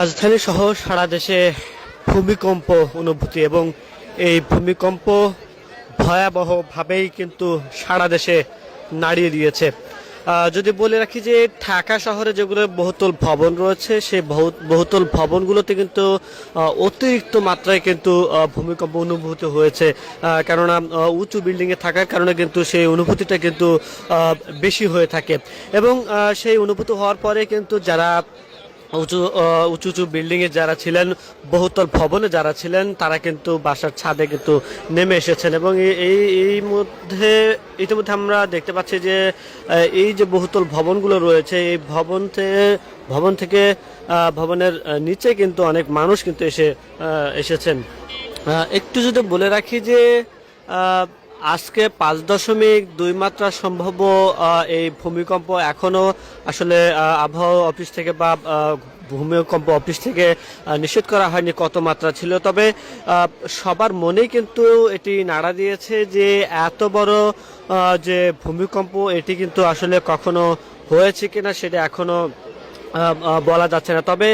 রাজধানী সহ সারা দেশে ভূমিকম্প অনুভূতি এবং এই ভূমিকম্প ভয়াবহভাবেই কিন্তু সারা দেশে নাড়িয়ে দিয়েছে। যদি বলে রাখি যে ঢাকা শহরে যেগুলো বহুতল ভবন রয়েছে সেই বহুতল ভবনগুলোতে কিন্তু অতিরিক্ত মাত্রায় কিন্তু ভূমিকম্প অনুভূত হয়েছে, কেননা উঁচু বিল্ডিংয়ে থাকার কারণে কিন্তু সেই অনুভূতিটা কিন্তু বেশি হয়ে থাকে এবং সেই অনুভূতি হওয়ার পরে কিন্তু যারা উঁচু উঁচু উঁচু বিল্ডিংয়ে যারা ছিলেন, বহুতল ভবনে যারা ছিলেন, তারা কিন্তু বাসার ছাদে কিন্তু নেমে এসেছেন এবং ইতিমধ্যে আমরা দেখতে পাচ্ছি যে এই যে বহুতল ভবনগুলো রয়েছে এই ভবন থেকে ভবনের নিচে কিন্তু অনেক মানুষ কিন্তু এসেছেন। একটু যদি বলে রাখি যে আজকে 5.2 মাত্রা সম্ভাব্য এই ভূমিকম্প এখনো আসলে আবহাওয়া অফিস থেকে বা ভূমিকম্প অফিস থেকে নিশ্চিত করা হয়নি কত মাত্রা ছিল, তবে সবার মনেই কিন্তু এটি নাড়া দিয়েছে যে এত বড় যে ভূমিকম্প এটি কিন্তু আসলে কখনো হয়েছে কিনা সেটা এখনো বলা যাচ্ছে না। তবে